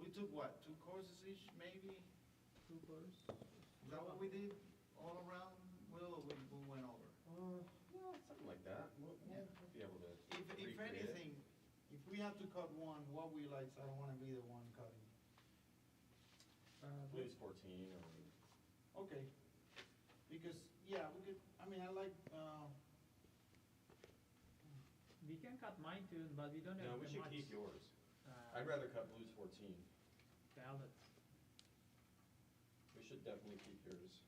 we took what, 2 courses each, maybe? 2 courses. Is that what we did all around, Will, or we went over? Yeah, something like that. We'll be able to If recreate it. anything, if we have to cut one, what we like, I don't wanna be the one cutting. Blues 14 or. Okay, because, yeah, we could, I mean, I like, We can cut my tune, but we don't No, have we that should much keep yours. I'd rather cut blues 14. ballads. We should definitely keep yours.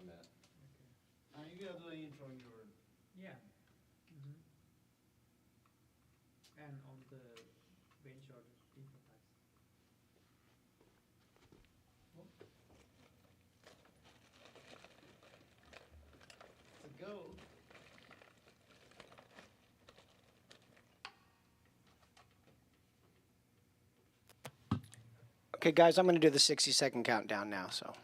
On that. Okay. you gotta do the intro in your, Yeah. Mm-hmm. And on the range order, intro types. to go. Okay, guys, I'm going to do the 60-second countdown now, so.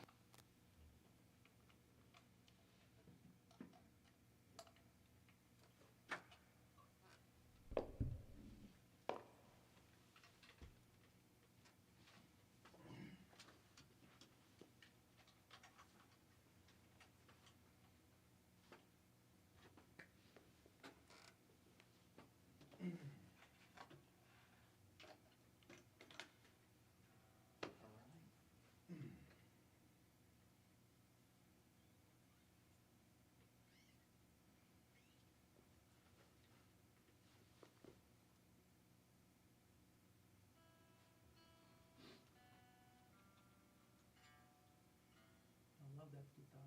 I love that guitar.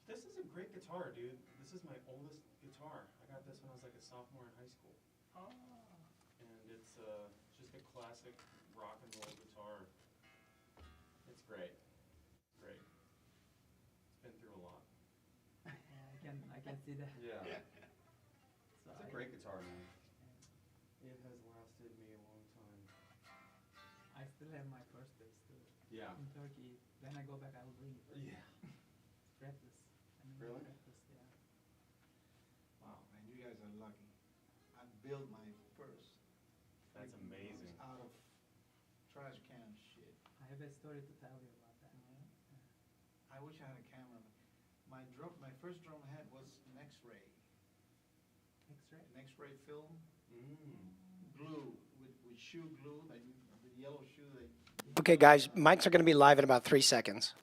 This is a great guitar, dude. This is my oldest guitar. I got this when I was like a sophomore in high school. Oh. And it's just a classic rock and roll guitar. It's great. Great. It's been through a lot. Yeah, I can see that. Yeah. So It's a great guitar, man. It has lasted me a long time. I still have my first bass too. Yeah. In Turkey. When I go back, I will bring it. Yeah. Fretless. I mean, Really? fretless, yeah. Wow, man, you guys are lucky. I built my first. That's freaking drums amazing. out of trash can shit. I have a story to tell you about that. I wish I had a camera. My first drum head was an X-ray, X-ray? an X-ray film, Mm. glue, with shoe glue, like the yellow shoe that. Okay, guys, mics are going to be live in about 3 seconds.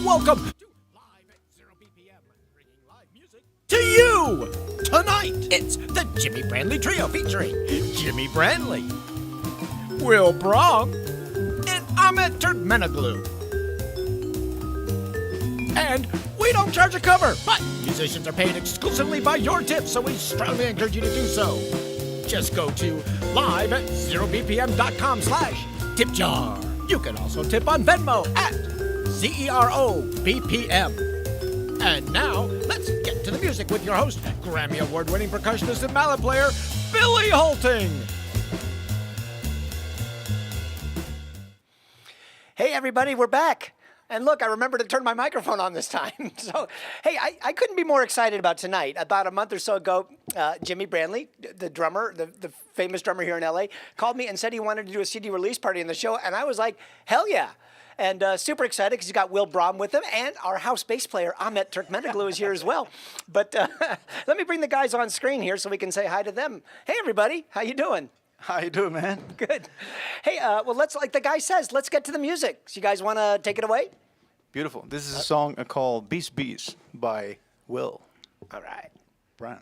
Welcome to Live at 0 BPM, bringing live music to you! Tonight, it's the Jimmy Branly Trio featuring Jimmy Branly, Will Brahm, and Ahmet Türkmenoğlu. And we don't charge a cover, but musicians are paid exclusively by your tips, so we strongly encourage you to do so. Just go to live at 0bpm.com/tipjar. You can also tip on Venmo at ZEROBPM. And now, let's get to the music with your host, Grammy Award-winning percussionist and mallet player, Billy Holting. Hey, everybody, we're back. And look, I remember to turn my microphone on this time. So, hey, I couldn't be more excited about tonight. About a month or so ago, Jimmy Branly, the drummer, the famous drummer here in LA, called me and said he wanted to do a CD release party in the show. And I was like, hell yeah. And super excited because he's got Will Brahm with him, and our house bass player, Ahmet Türkmenoğlu, is here as well. But let me bring the guys on screen here so we can say hi to them. Hey, everybody. How you doing? How you doing, man? Good. Hey, well, let's, like the guy says, let's get to the music. So you guys want to take it away? Beautiful. This is a song called Beast Beast by Will All right. Brahm.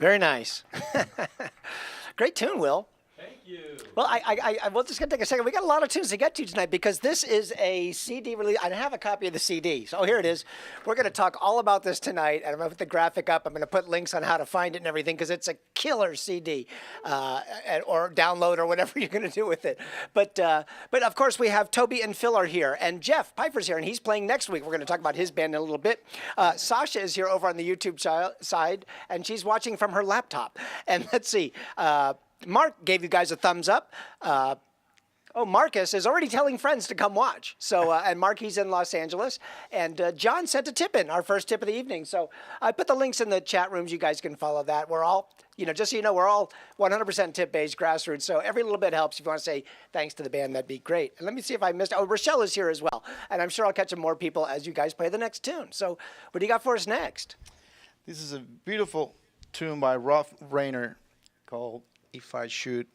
Very nice. Great tune, Will. Thank you. Well, we're just going to take a second. We got a lot of tunes to get to tonight because this is a CD release. I have a copy of the CD. So here it is. We're going to talk all about this tonight. And I'm going to put the graphic up. I'm going to put links on how to find it and everything because it's a killer CD or download or whatever you're going to do with it. But of course, we have Toby and Phil are here. And Jeff Piper's here, and he's playing next week. We're going to talk about his band in a little bit. Sasha is here over on the YouTube side, and she's watching from her laptop. And let's see. Mark gave you guys a thumbs up. Marcus is already telling friends to come watch. So, and Mark, he's in Los Angeles. And John sent a tip in, our first tip of the evening. So I put the links in the chat rooms. You guys can follow that. We're all, just so you know, we're all 100% tip-based grassroots. So every little bit helps. If you want to say thanks to the band, that'd be great. And let me see if I missed. Oh, Rochelle is here as well. And I'm sure I'll catch some more people as you guys play the next tune. So what do you got for us next? This is a beautiful tune by Rolf Rayner called If I Should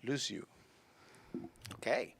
Lose You. Okay.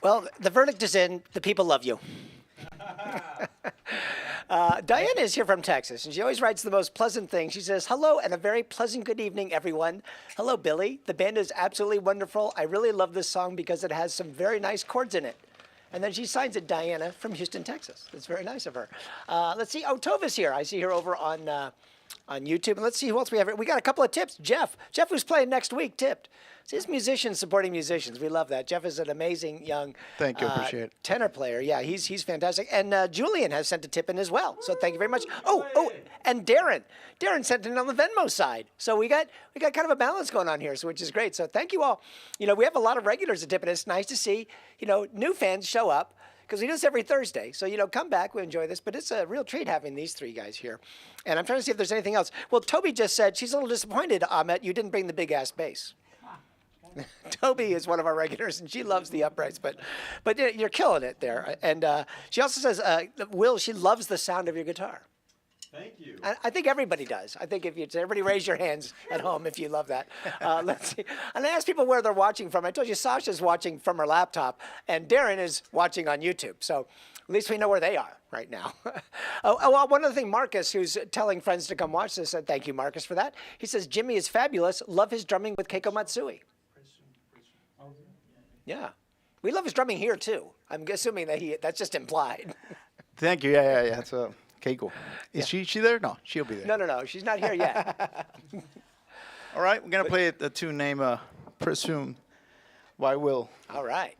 Well, the verdict is in. The people love you. Diana is here from Texas, and she always writes the most pleasant things. She says, hello and a very pleasant good evening, everyone. Hello, Billy. The band is absolutely wonderful. I really love this song because it has some very nice chords in it. And then she signs it Diana from Houston, Texas. That's very nice of her. Let's see. Oh, Tova's here. I see her over on YouTube. And let's see who else we have here. We got a couple of tips. Jeff, who's playing next week, tipped. So it's musicians supporting musicians. We love that. Jeff is an amazing young Thank you, appreciate it. tenor player. Yeah, he's fantastic. And Julian has sent a tip in as well. So thank you very much. Oh, and Darren sent it on the Venmo side. So we got kind of a balance going on here, so which is great. So thank you all. You know, we have a lot of regulars that tip, and it's nice to see, you know, new fans show up because we do this every Thursday. So, you know, come back. We enjoy this. But it's a real treat having these three guys here. And I'm trying to see if there's anything else. Well, Toby just said she's a little disappointed, Ahmet, you didn't bring the big-ass bass. Toby is one of our regulars, and she loves the uprights, but you're killing it there. And she also says, Will, she loves the sound of your guitar. Thank you. I think everybody does. I think if you everybody raise your hands at home if you love that. Let's see. And I asked people where they're watching from. I told you Sasha's watching from her laptop, and Darren is watching on YouTube. So at least we know where they are right now. Well, one other thing, Marcus, who's telling friends to come watch this, and thank you, Marcus, for that. He says, Jimmy is fabulous. Love his drumming with Keiko Matsui. Yeah. We love his drumming here, too. I'm assuming that that's just implied. Thank you. Yeah. It's Keiko. Is she there? No, she'll be there. No. She's not here yet. All right, we're going to play a tune named Presume by Will. All right.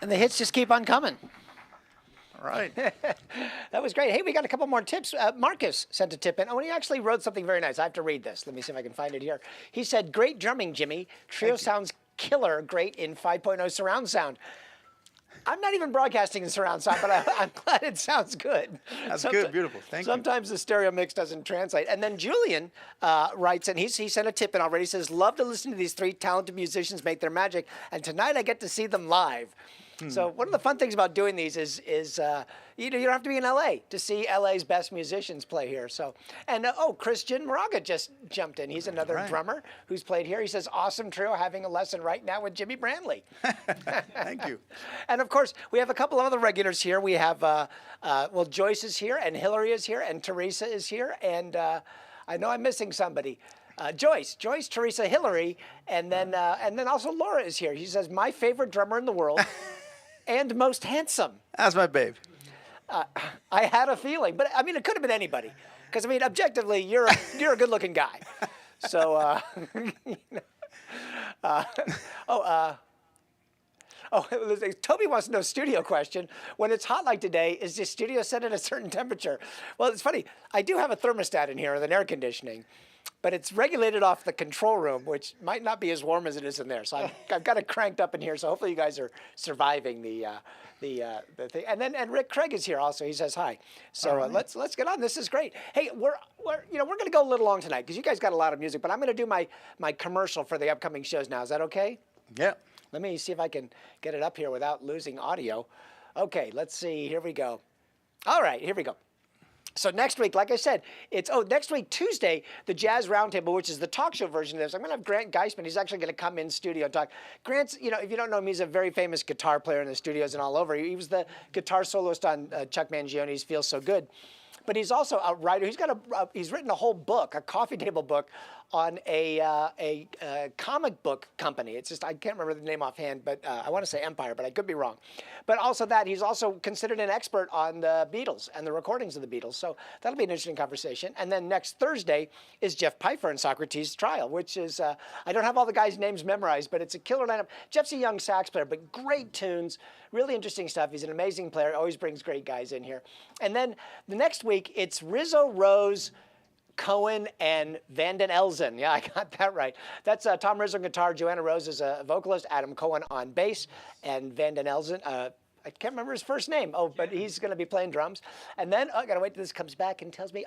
And the hits just keep on coming. All right. That was great. Hey, we got a couple more tips. Marcus sent a tip in. Oh, and he actually wrote something very nice. I have to read this. Let me see if I can find it here. He said, great drumming, Jimmy. Trio sounds killer, great in 5.0 surround sound. I'm not even broadcasting in surround sound, but I'm glad it sounds good. That's good, beautiful. Thank you. Sometimes the stereo mix doesn't translate. And then Julian writes, and he sent a tip in already. He says, love to listen to these three talented musicians make their magic, and tonight I get to see them live. So one of the fun things about doing these is you don't have to be in LA to see LA's best musicians play here. So, and Christian Moraga just jumped in. He's another drummer who's played here. He says, awesome trio, having a lesson right now with Jimmy Branly. Thank you. And of course, we have a couple of other regulars here. We have, Joyce is here, and Hillary is here, and Teresa is here, and I know I'm missing somebody. Joyce, Teresa, Hillary, and then also Laura is here. She says, my favorite drummer in the world. And most handsome. That's my babe. I had a feeling, but I mean, it could have been anybody, because I mean, objectively, you're a good-looking guy. So, Toby wants to know, studio question. When it's hot like today, is the studio set at a certain temperature? Well, it's funny. I do have a thermostat in here with an air conditioning, but it's regulated off the control room, which might not be as warm as it is in there. So I've got it cranked up in here. So hopefully you guys are surviving the thing. And Rick Craig is here also. He says hi. So let's get on. This is great. Hey, we're going to go a little long tonight because you guys got a lot of music. But I'm going to do my commercial for the upcoming shows now. Is that okay? Yeah. Let me see if I can get it up here without losing audio. Okay, let's see. Here we go. All right, here we go. So next week, like I said, next week, Tuesday, the Jazz Roundtable, which is the talk show version of this. I'm going to have Grant Geisman. He's actually going to come in studio and talk. Grant's, if you don't know him, he's a very famous guitar player in the studios and all over. He was the guitar soloist on Chuck Mangione's Feels So Good. But he's also a writer. He's written a whole book, a coffee table book, on a comic book company. It's just I can't remember the name offhand, but I want to say Empire, but I could be wrong. But also that he's also considered an expert on the Beatles and the recordings of the Beatles. So that'll be an interesting conversation. And then next Thursday is Jeff Pfeiffer and Socrates' Trial, which is I don't have all the guys' names memorized, but it's a killer lineup. Jeff's a young sax player, but great tunes, really interesting stuff. He's an amazing player. Always brings great guys in here. And then the next week it's Rizzo, Rose, Cohen, and Vanden Elzen. Yeah, I got that right. That's Tom Rizzo on guitar, Joanna Rose is a vocalist, Adam Cohen on bass, and Vanden Elzen, I can't remember his first name. Oh, but he's going to be playing drums. And then, I got to wait till this comes back and tells me,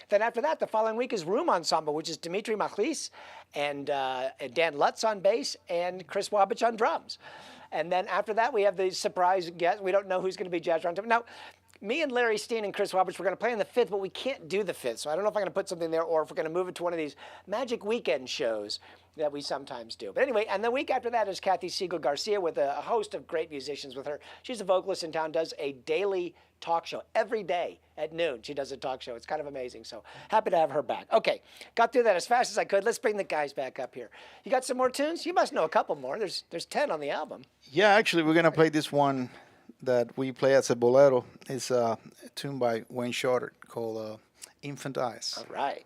then after that, the following week is Room Ensemble, which is Dimitri Machlis and Dan Lutz on bass and Chris Wabich on drums. And then after that, we have the surprise guest. We don't know who's going to be Jazz Roundtable. Now, me and Larry Steen and Chris Wabich, we're going to play on the 5th, but we can't do the 5th. So I don't know if I'm going to put something there or if we're going to move it to one of these Magic Weekend shows that we sometimes do. But anyway, and the week after that is Kathy Siegel Garcia with a host of great musicians with her. She's a vocalist in town, does a daily talk show every day at noon. She does a talk show. It's kind of amazing. So happy to have her back. Okay, got through that as fast as I could. Let's bring the guys back up here. You got some more tunes? You must know a couple more. There's 10 on the album. Yeah, actually, we're going to play this one that we play as a bolero. It's a tune by Wayne Shorter called Infant Eyes. All right.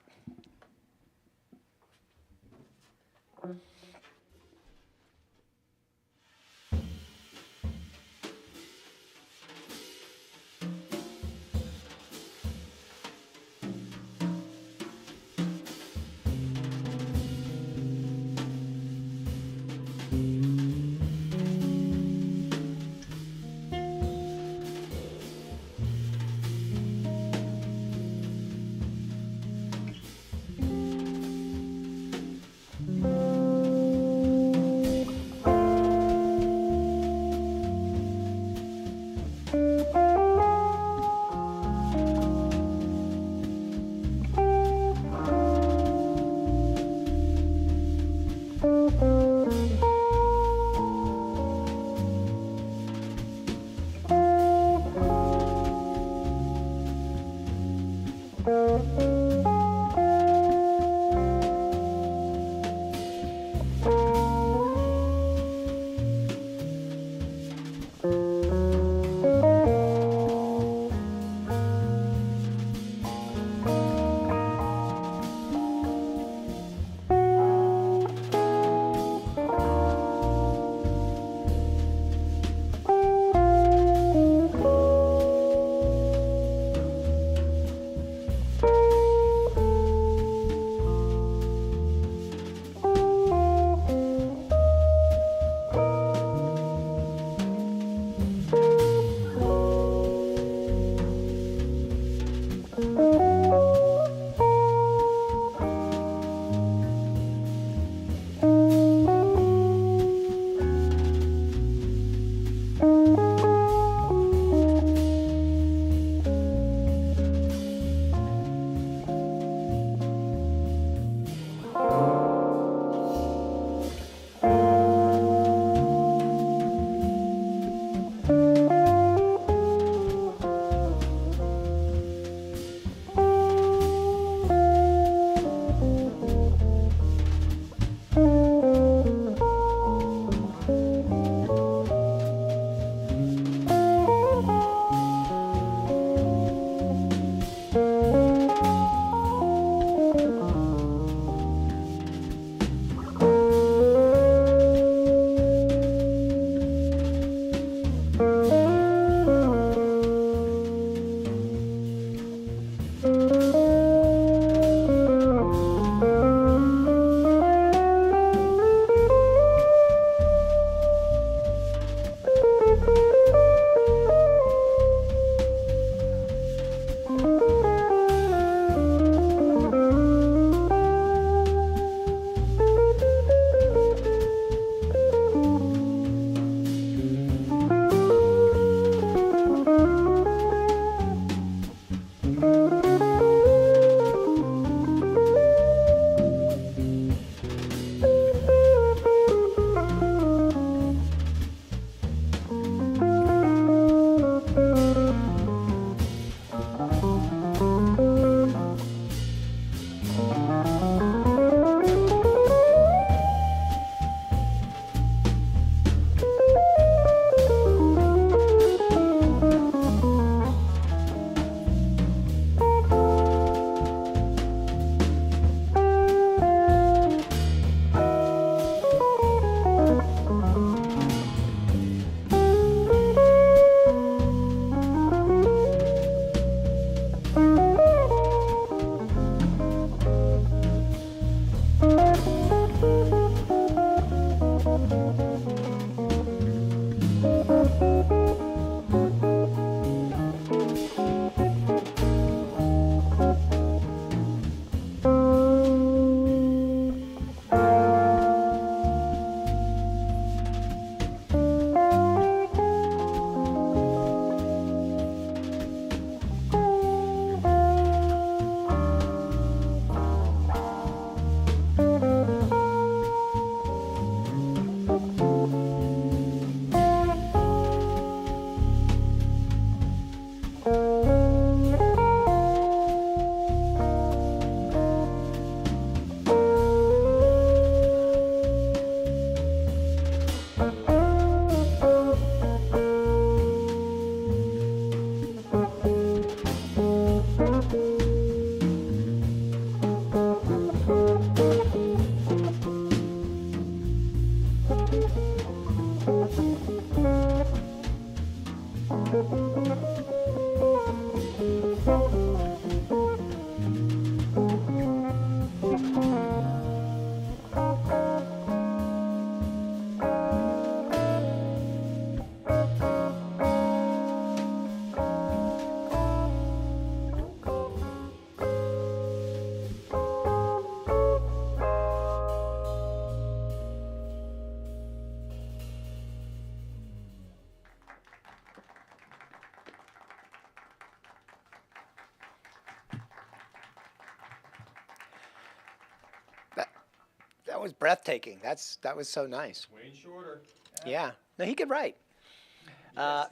That was breathtaking. That was so nice. Wayne Shorter. Yeah. No, he could write.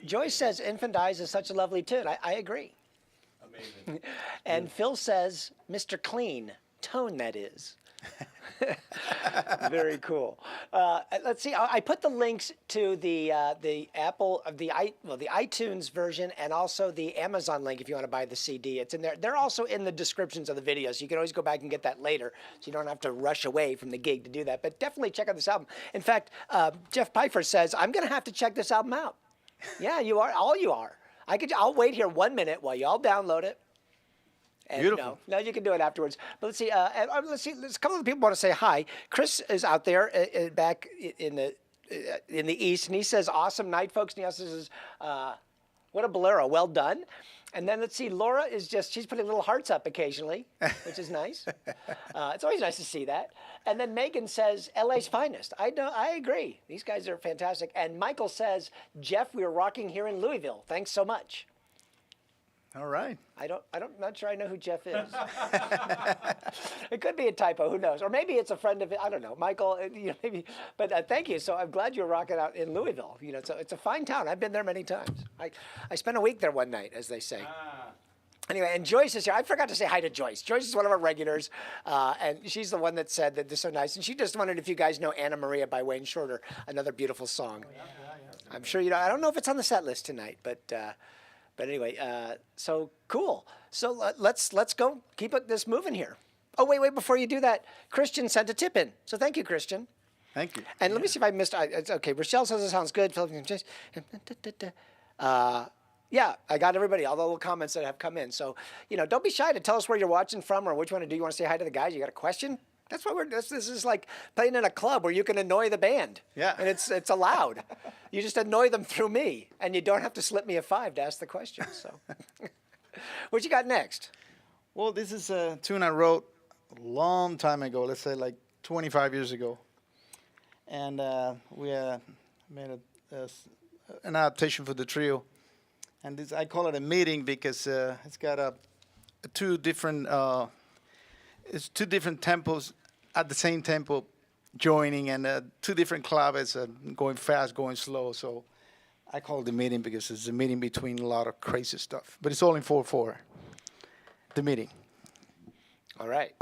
Joyce says Infant Eyes is such a lovely tune. I agree. Amazing. And Phil says Mr. Clean, tone that is. Very cool. Let's see. I put the links to the Apple the iTunes version and also the Amazon link if you want to buy the CD. It's in there. They're also in the descriptions of the video, so you can always go back and get that later, so you don't have to rush away from the gig to do that. But definitely check out this album. In fact, Jeff Pfeiffer says I'm going to have to check this album out. Yeah, you are. All you are. I'll wait here 1 minute while y'all download it. And, Beautiful. No, you can do it afterwards. But let's see. Let's see. There's a couple of people want to say hi. Chris is out there back in the east, and he says, "Awesome night, folks." And he also says, "What a bolero, well done." And then let's see. Laura is she's putting little hearts up occasionally, which is nice. It's always nice to see that. And then Megan says, "LA's finest." I agree. These guys are fantastic. And Michael says, "Jeff, we are rocking here in Louisville. Thanks so much." All right. Not sure I know who Jeff is. It could be a typo, who knows? Or maybe it's a friend of it, I don't know. Michael, maybe. But thank you. So I'm glad you're rocking out in Louisville. It's a fine town. I've been there many times. I spent a week there one night, as they say. Anyway, and Joyce is here. I forgot to say hi to Joyce. Joyce is one of our regulars, and she's the one that said that this is so nice. And she just wondered if you guys know Anna Maria by Wayne Shorter, another beautiful song. I'm sure you know. I don't know if it's on the set list tonight, but anyway, so cool. So let's go keep this moving here. Oh, wait, before you do that, Christian sent a tip in. So thank you, Christian. Thank you. And let me see if I missed, it's okay. Rochelle says it sounds good. Yeah, I got everybody, all the little comments that have come in. So, don't be shy to tell us where you're watching from or what you want to do. You want to say hi to the guys? You got a question? That's what this is like playing in a club where you can annoy the band. Yeah. And it's allowed. You just annoy them through me, and you don't have to slip me a 5 to ask the question. So, what you got next? Well, this is a tune I wrote a long time ago, let's say like 25 years ago. And we made an adaptation for the trio. And I call it a meeting because it's got two different tempos at the same tempo joining, and two different claves going fast, going slow. So I call it the meeting because it's a meeting between a lot of crazy stuff. But it's all in 4/4. The meeting. All right.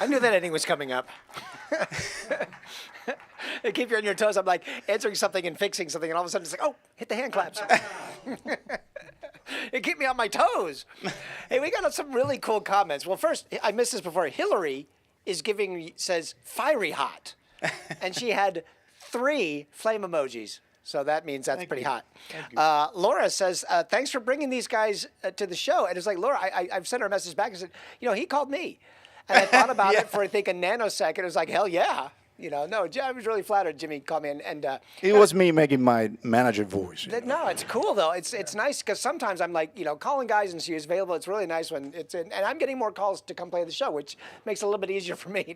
I knew that ending was coming up. They keep you on your toes. I'm like answering something and fixing something, and all of a sudden it's like, oh, hit the hand claps. It keep me on my toes. Hey, we got some really cool comments. Well, first, I missed this before. Hillary says fiery hot, and she had 3 flame emojis. So that means that's pretty hot. Laura says, thanks for bringing these guys to the show. And it's like, Laura, I've sent her a message back and said, he called me. And I thought about it for, I think, a nanosecond. It was like, hell yeah. No, I was really flattered Jimmy called me. And it was me making my manager voice. No, it's cool, though. It's nice because sometimes I'm like, calling guys and see who's available. It's really nice when it's in. And I'm getting more calls to come play the show, which makes it a little bit easier for me.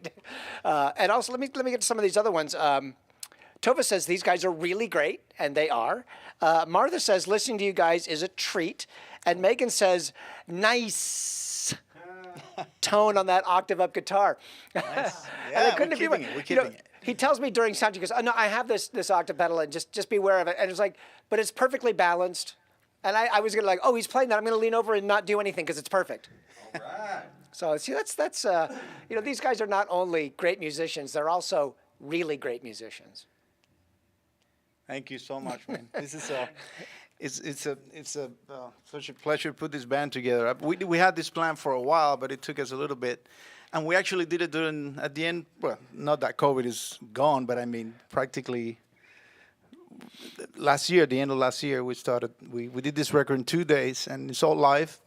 And also, let me get to some of these other ones. Tova says, these guys are really great, and they are. Martha says, listening to you guys is a treat. And Megan says, nice tone on that octave up guitar. Nice. And Yeah, I couldn't agree more. we're keeping it. He tells me during sound, he goes, oh, no, I have this octave pedal, and just be aware of it. And it's like, but it's perfectly balanced. And I was going to oh, he's playing that. I'm going to lean over and not do anything because it's perfect. All right. So, see, that's these guys are not only great musicians, they're also really great musicians. Thank you so much, man. This is it's such a pleasure to put this band together. We had this plan for a while, but it took us a little bit, and we actually did it at the end. Well, not that COVID is gone, but I mean practically last year, the end of last year, we did this record in 2 days, and it's all live.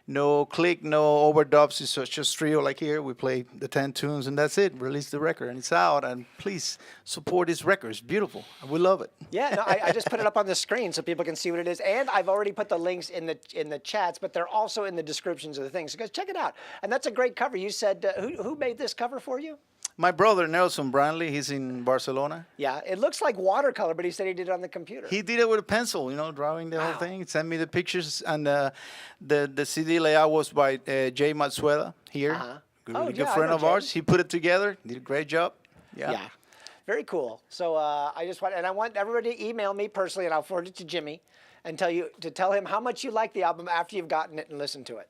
No click, no overdubs. It's just trio like here. We play the 10 tunes, and that's it. Release the record, and it's out. And please support this record. It's beautiful. We love it. Yeah, no, I just put it up on the screen so people can see what it is. And I've already put the links in the chats, but they're also in the descriptions of the things. So guys, check it out. And that's a great cover. You said, who made this cover for you? My brother, Nelson Branly, he's in Barcelona. Yeah, it looks like watercolor, but he said he did it on the computer. He did it with a pencil, drawing the whole thing. He sent me the pictures, and the CD layout was by Jay Matsuela here, a really good friend of ours. He put it together, did a great job. Yeah. Very cool. So I want everybody to email me personally, and I'll forward it to Jimmy, and tell him how much you like the album after you've gotten it and listened to it.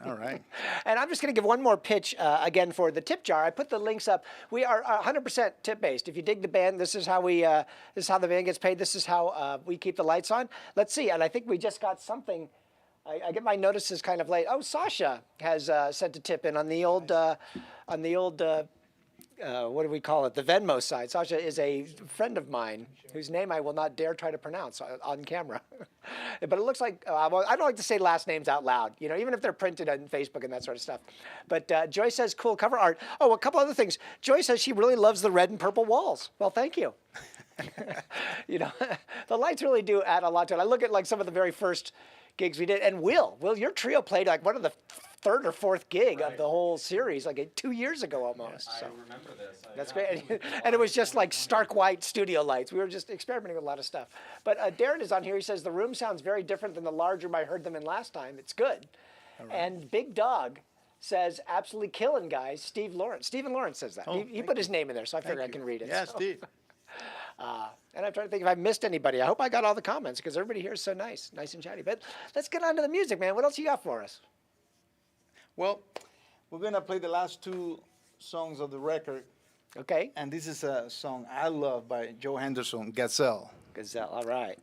All right. And I'm just going to give one more pitch again for the tip jar. I put the links up. We are 100% tip based. If you dig the band, this is how this is how the band gets paid. This is how we keep the lights on. Let's see. And I think we just got something. I get my notices kind of late. Oh, Sasha has sent a tip in on the old what do we call it? The Venmo side. Sasha is a friend of mine whose name I will not dare try to pronounce on camera. But it looks like, well, I don't like to say last names out loud, you know, even if they're printed on Facebook and that sort of stuff. But Joy says cool cover art. Oh, a couple other things. Joy says she really loves the red and purple walls. Well, thank you. You know, the lights really do add a lot to it. I look at like some of the very first gigs we did, and Will, your trio played like one of the third or fourth gig of the whole series, like 2 years ago almost. I So remember this. that's great. And it was just like stark white studio lights. We were just experimenting with a lot of stuff. But Darren is on here. He says the room sounds very different than the large room I heard them in last time. It's good. And Big Dog says absolutely killing, guys. Stephen Lawrence says that. Oh, he put his name in there, so I figured I can read it. Yeah, so. Steve. And I'm trying to think if I missed anybody. I hope I got all the comments because everybody here is so nice and chatty. But let's get on to the music, man. What else you got for us? Well, we're going to play the last two songs of the record. Okay. And this is a song I love by Joe Henderson, Gazelle. Gazelle. All right.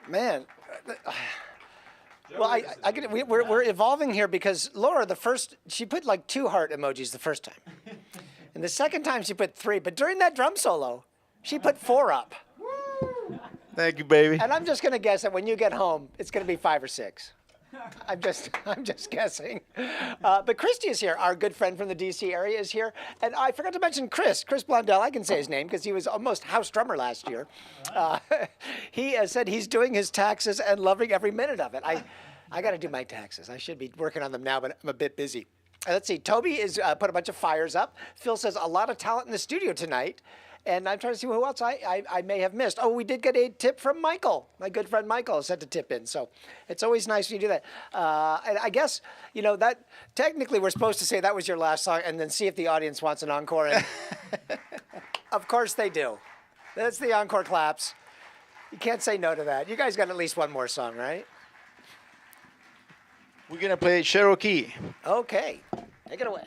Man. Well, I get it. We're evolving here because Laura, she put like 2 heart emojis the first time. And the second time she put 3. But during that drum solo, she put 4 up. Thank you, baby. And I'm just going to guess that when you get home, it's going to be 5 or 6. I'm just guessing. But Christy is here. Our good friend from the DC area is here. And I forgot to mention Chris Blondell. I can say his name because he was almost house drummer last year. He said he's doing his taxes and loving every minute of it. I got to do my taxes. I should be working on them now, but I'm a bit busy. Let's see. Toby is put a bunch of fires up. Phil says a lot of talent in the studio tonight. And I'm trying to see who else I may have missed. Oh, we did get a tip from Michael. My good friend Michael sent a tip in. So it's always nice when you do that. And I guess, that technically we're supposed to say that was your last song and then see if the audience wants an encore. And of course they do. That's the encore claps. You can't say no to that. You guys got at least one more song, right? We're going to play Cherokee. Okay. Take it away.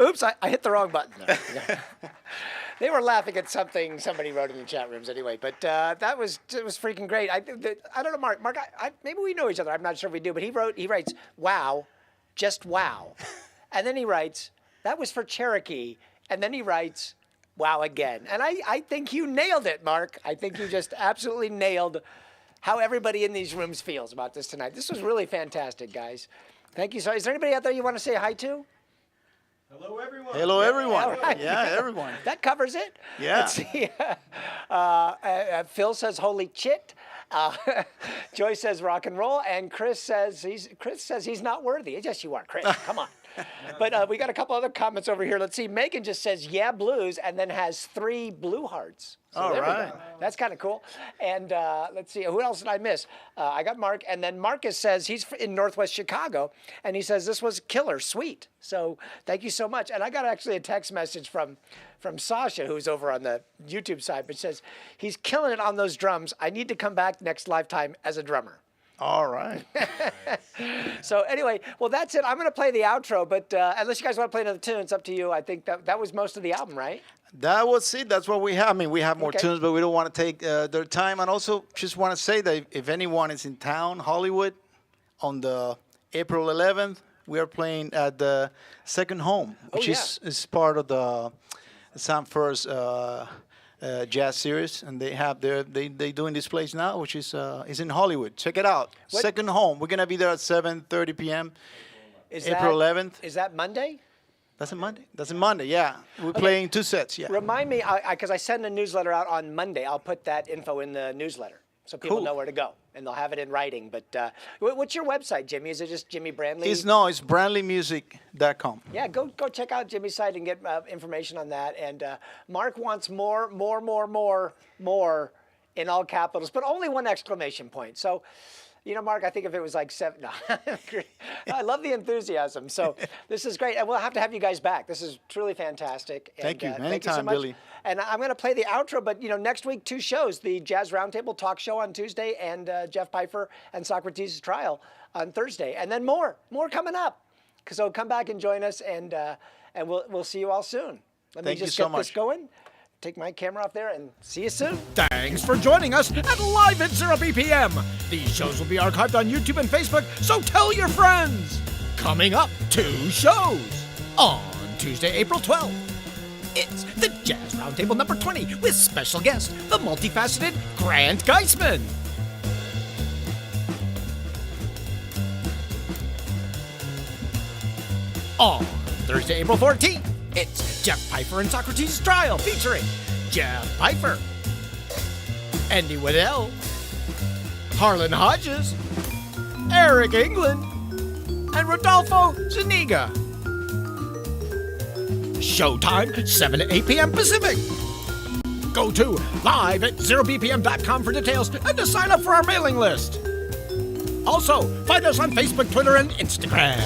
Oops, I hit the wrong button. No. They were laughing at something somebody wrote in the chat rooms anyway, but it was freaking great. I don't know, Mark. Mark, maybe we know each other. I'm not sure if we do, but he writes, wow, just wow. And then he writes, that was for Cherokee. And then he writes, wow again. And I think you nailed it, Mark. I think you just absolutely nailed how everybody in these rooms feels about this tonight. This was really fantastic, guys. Thank you. So is there anybody out there you want to say hi to? Hello, everyone. Hello, everyone. All right. Yeah, everyone. That covers it. Yeah. Let's see. Phil says, holy chit. Joy says rock and roll. And Chris says he's not worthy. Yes, you are, Chris. Come on. But we got a couple other comments over here. Let's see. Megan just says, yeah, blues, and then has 3 blue hearts. So All there we go. right. That's kind of cool. And let's see. Who else did I miss? I got Mark. And then Marcus says he's in Northwest Chicago. And he says this was killer, sweet. So thank you so much. And I got actually a text message from Sasha, who's over on the YouTube side, but says he's killing it on those drums. I need to come back next lifetime as a drummer. All right. So anyway, well, that's it. I'm going to play the outro, but unless you guys want to play another tune, it's up to you. I think that was most of the album, right? That was it. That's what we have. I mean, we have more Okay. tunes, but we don't want to take their time. And also, just want to say that if anyone is in town, Hollywood, on the April 11th, we are playing at the Second Home, which is part of the Sam First jazz series, and they doing this place now, which is in Hollywood. Check it out. What- Second Home. We're gonna be there at 7:30 p.m. Is April that- 11th. Is that Monday? That's a Monday. That's a Monday. Yeah, we're playing 2 sets. Yeah. Remind me, because I send a newsletter out on Monday. I'll put that info in the newsletter so people Cool. know where to go, and they'll have it in writing. But what's your website, Jimmy? Is it just Jimmy Branly? It's BranleyMusic.com. Yeah, go check out Jimmy's site and get information on that. And Mark wants more in all capitals, but only 1 exclamation point. So, you know, Mark, I think if it was like 7, no. I love the enthusiasm. So this is great. And we'll have to have you guys back. This is truly fantastic. And, Thank you. Thank you so Anytime, much. Billy. And I'm going to play the outro, but, you know, next week, 2 shows, the Jazz Roundtable Talk Show on Tuesday and Jeff Pfeiffer and Socrates' Trial on Thursday. And then more coming up. So come back and join us, and we'll see you all soon. Let me Thank you just so get this much. going. Take my camera off there and see you soon. Thanks for joining us at Live at 0 BPM. These shows will be archived on YouTube and Facebook, so tell your friends. Coming up, 2 shows. On Tuesday, April 12th, it's the Jazz Roundtable number 20 with special guest, the multifaceted Grant Geisman. On Thursday, April 14th, it's Jeff Pfeiffer and Socrates' Trial featuring Jeff Pfeiffer, Andy Waddell, Harlan Hodges, Eric England, and Rodolfo Zuniga. Showtime, 7 to 8 p.m. Pacific. Go to live at 0bpm.com for details and to sign up for our mailing list. Also, find us on Facebook, Twitter, and Instagram.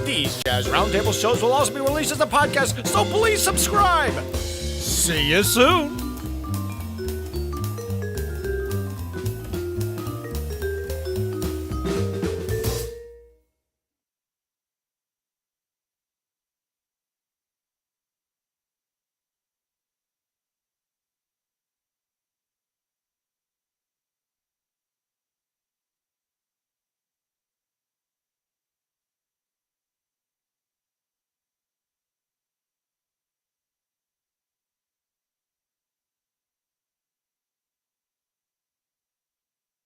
These Jazz Roundtable shows will also be released as a podcast, so please subscribe. See you soon.